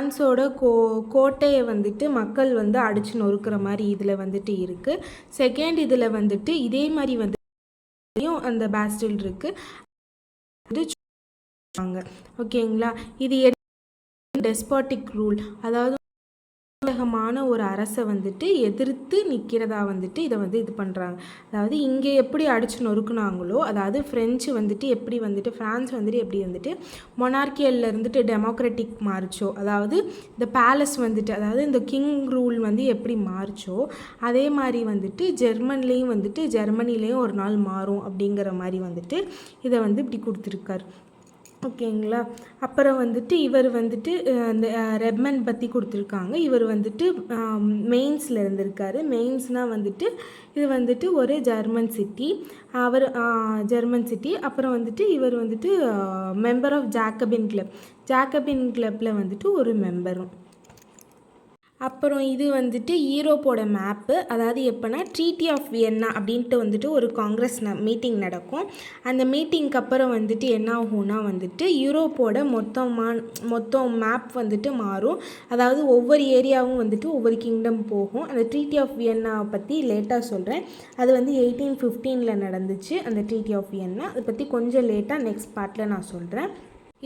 ஃப்ரான்ஸோட கோட்டையை வந்துட்டு மக்கள் வந்து அடிச்சு நொறுக்கிற மாதிரி இதில் வந்துட்டு இருக்குது. செகண்ட் இதில் வந்துட்டு இதே மாதிரி வந்து அந்த பேஸ்டில் இருக்குது. ஓகேங்களா, இது டெஸ்பாட்டிக் ரூல், அதாவது உலகமான ஒரு அரசை வந்துட்டு எதிர்த்து நிற்கிறதா வந்துட்டு இதை வந்து இது பண்ணுறாங்க. அதாவது இங்கே எப்படி அடிச்சு நொறுக்குனாங்களோ, அதாவது ஃப்ரெஞ்சு வந்துட்டு எப்படி வந்துட்டு ஃப்ரான்ஸ் வந்துட்டு எப்படி வந்துட்டு மொனார்க்கியல்ல இருந்துட்டு டெமோக்ராட்டிக் மாறிச்சோ, அதாவது இந்த பேலஸ் வந்துட்டு அதாவது இந்த கிங் ரூல் வந்து எப்படி மாறிச்சோ அதே மாதிரி வந்துட்டு ஜெர்மனிலையும் ஒரு நாள் மாறும் அப்படிங்கிற மாதிரி வந்துட்டு இதை வந்து இப்படி கொடுத்துருக்காரு. ஓகேங்களா, அப்புறம் வந்துட்டு இவர் வந்துட்டு அந்த ரெப்மன் பற்றி கொடுத்துருக்காங்க. இவர் வந்துட்டு மெயின்ஸில் இருந்திருக்காரு. மெயின்ஸ்னால் வந்துட்டு இது வந்துட்டு ஒரு ஜெர்மன் சிட்டி. அப்புறம் வந்துட்டு இவர் வந்துட்டு மெம்பர் ஆஃப் ஜாக்கபின் கிளப்பில் வந்துட்டு ஒரு மெம்பரும். அப்புறம் இது வந்துட்டு யூரோப்போட மேப்பு. அதாவது எப்போனா ட்ரீட்டி ஆஃப் வியன்னா அப்படின்ட்டு வந்துட்டு ஒரு காங்கிரஸ் மீட்டிங் நடக்கும். அந்த மீட்டிங்க்கு அப்புறம் வந்துட்டு என்ன ஆகும்னா வந்துட்டு யூரோப்போட மொத்தம் மேப் வந்துட்டு மாறும். அதாவது ஒவ்வொரு ஏரியாவும் வந்துட்டு ஒவ்வொரு கிங்டம் போகும். அந்த ட்ரீட்டி ஆஃப் வியன்னா பற்றி லேட்டாக சொல்கிறேன். அது வந்து 1815 நடந்துச்சு அந்த ட்ரீட்டி ஆஃப் வியன்னா. அதை பற்றி கொஞ்சம் லேட்டாக நெக்ஸ்ட் பார்ட்டில் நான் சொல்கிறேன்.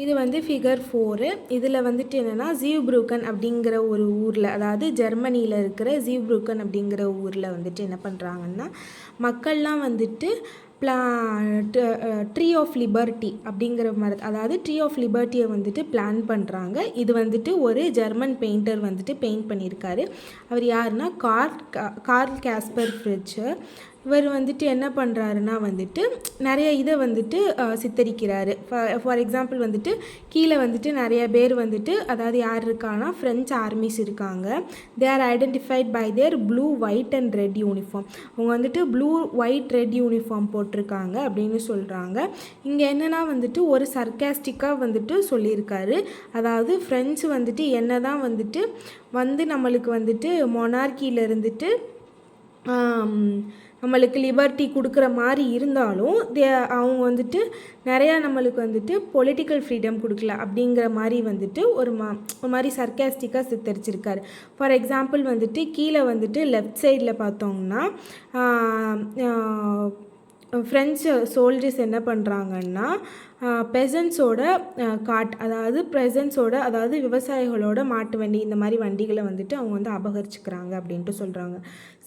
இது வந்து ஃபிகர் 4. இதில் வந்துட்டு என்னென்னா ஜீவ்ப்ரூக்கன் அப்படிங்கிற ஒரு ஊரில், அதாவது ஜெர்மனியில் இருக்கிற ஜீவ்ப்ரூக்கன் அப்படிங்கிற ஊரில் வந்துட்டு என்ன பண்ணுறாங்கன்னா மக்கள்லாம் வந்துட்டு ட்ரீ ஆஃப் லிபர்ட்டி அப்படிங்கிற மாதிரி, அதாவது ட்ரீ ஆஃப் லிபர்ட்டியை வந்துட்டு பிளான் பண்ணுறாங்க. இது வந்துட்டு ஒரு ஜெர்மன் பெயிண்டர் வந்துட்டு பெயிண்ட் பண்ணியிருக்காரு. அவர் யாருன்னா கார்ல் காஸ்பர் ஃப்ரிட்ஜர். இவர் வந்துட்டு என்ன பண்ணுறாருன்னா வந்துட்டு நிறைய இதை வந்துட்டு சித்தரிக்கிறாரு. ஃபார் எக்ஸாம்பிள் வந்துட்டு கீழே வந்துட்டு நிறைய பேர் வந்துட்டு, அதாவது யார் இருக்காங்கன்னா ஃப்ரெஞ்ச் ஆர்மிஸ் இருக்காங்க. They are identified by their blue white and red uniform. அவங்க வந்துட்டு ப்ளூ ஒயிட் ரெட் யூனிஃபார்ம் போட்டிருக்காங்க அப்படின்னு சொல்கிறாங்க. இங்கே என்னென்னா வந்துட்டு ஒரு சர்க்காஸ்டிக்காக வந்துட்டு சொல்லியிருக்காரு. அதாவது ஃப்ரெஞ்சு வந்துட்டு என்ன தான் வந்துட்டு நம்மளுக்கு வந்துட்டு மொனார்க்கியில் இருந்துட்டு நம்மளுக்கு லிபர்ட்டி கொடுக்குற மாதிரி இருந்தாலும் அவங்க வந்துட்டு நிறையா நம்மளுக்கு வந்துட்டு பொலிட்டிக்கல் ஃப்ரீடம் கொடுக்கல அப்படிங்கிற மாதிரி வந்துட்டு ஒரு மாதிரி சர்க்காஸ்டிக்காக சித்தரிச்சிருக்காரு. ஃபார் எக்ஸாம்பிள் வந்துட்டு கீழே வந்துட்டு லெஃப்ட் சைடில் பார்த்தோம்னா ஃப்ரெஞ்சு சோல்ஜர்ஸ் என்ன பண்ணுறாங்கன்னா பெசன்ஸோட அதாவது விவசாயிகளோட மாட்டு வண்டி இந்த மாதிரி வண்டிகளை வந்துட்டு அவங்க வந்து அபகரிச்சுக்கிறாங்க அப்படின்ட்டு சொல்கிறாங்க.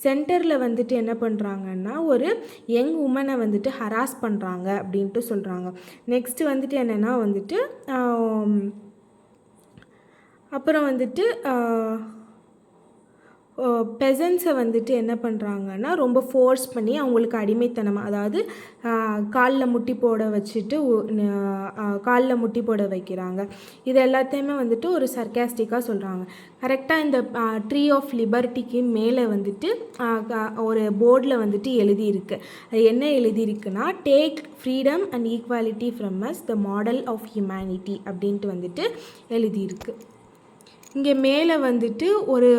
சென்டரில் வந்துட்டு என்ன பண்ணுறாங்கன்னா ஒரு யங் உமனை வந்துட்டு ஹராஸ் பண்ணுறாங்க அப்படின்ட்டு சொல்கிறாங்க. நெக்ஸ்ட்டு வந்துட்டு என்னென்னா வந்துட்டு அப்புறம் வந்துட்டு பெசன்ஸை வந்துட்டு என்ன பண்ணுறாங்கன்னா ரொம்ப ஃபோர்ஸ் பண்ணி அவங்களுக்கு அடிமைத்தனமாக, அதாவது காலில் முட்டி போட வைக்கிறாங்க. இது எல்லாத்தையுமே வந்துட்டு ஒரு சர்க்காஸ்டிக்காக சொல்கிறாங்க. கரெக்டாக இந்த ட்ரீ ஆஃப் லிபர்ட்டிக்கு மேலே வந்துட்டு ஒரு போர்டில் வந்துட்டு எழுதியிருக்கு. அது என்ன எழுதியிருக்குன்னா take freedom and equality from us the model of humanity அப்படின்ட்டு வந்துட்டு எழுதியிருக்கு. இங்கே மேலே வந்துட்டு ஒரு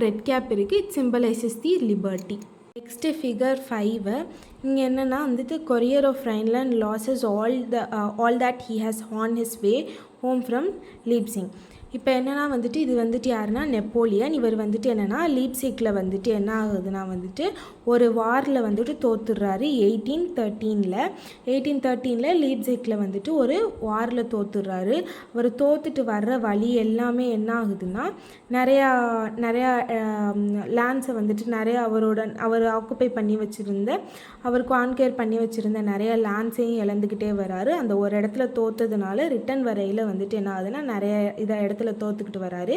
ரெட் கேப் இருக்குது. It symbolises the liberty. Next figure 5. இங்கே என்னென்னா வந்துட்டு courier of Rhineland losses all that he has on his way home from Leipzig. இப்போ என்னென்னா வந்துட்டு இது வந்துட்டு யாருன்னா நெப்போலியன். இவர் வந்துட்டு என்னென்னா லீப்சிக்கில் வந்துட்டு என்ன ஆகுதுன்னா வந்துட்டு ஒரு வாரில் வந்துட்டு தோத்துடுறாரு 1813 லீப்சிக்கில் வந்துட்டு ஒரு வாரில் தோத்துடுறாரு. அவர் தோத்துட்டு வர்ற வழி எல்லாமே என்ன ஆகுதுன்னா நிறையா லேண்ட்ஸை வந்துட்டு அவர் ஆக்குப்பை பண்ணி வச்சுருந்த, அவர் கான்கேர் பண்ணி வச்சுருந்த நிறைய லேண்ட்ஸையும் இழந்துக்கிட்டே வராரு. அந்த ஒரு இடத்துல தோத்ததுனால ரிட்டன் வரையில் வந்துட்டு என்ன ஆகுதுன்னா நிறைய இடத்துல தோத்துக்கிட்டு வராரு.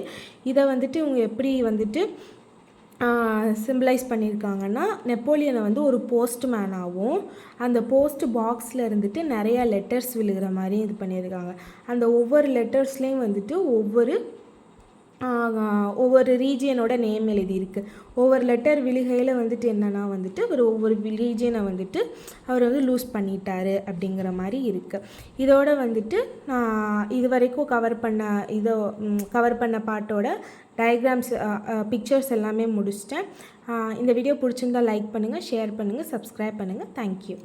இதை வந்துட்டு இவங்க எப்படி வந்துட்டு சிம்பிளைஸ் பண்ணியிருக்காங்கன்னா நெப்போலியனை வந்து ஒரு போஸ்ட்மேனாகவும் அந்த போஸ்ட் பாக்ஸில் இருந்துட்டு நிறையா லெட்டர்ஸ் விழுகிற மாதிரியும் இது பண்ணியிருக்காங்க. அந்த ஒவ்வொரு லெட்டர்ஸ்லேயும் வந்துட்டு ஒவ்வொரு ரீஜியனோட நேம் எழுதியிருக்கு. ஒவ்வொரு லெட்டர் விழுகையில் வந்துட்டு என்னென்னா வந்துட்டு அவர் ஒவ்வொரு ரீஜியனை வந்துட்டு அவர் வந்து லூஸ் பண்ணிட்டாரு அப்படிங்கிற மாதிரி இருக்குது. இதோட வந்துட்டு நான் இது வரைக்கும் கவர் பண்ண பாட்டோட டயக்ராம்ஸ் பிக்சர்ஸ் எல்லாமே முடிச்சிட்டேன். இந்த வீடியோ பிடிச்சிருந்தால் லைக் பண்ணுங்கள், ஷேர் பண்ணுங்கள், சப்ஸ்கிரைப் பண்ணுங்கள். தேங்க்யூ.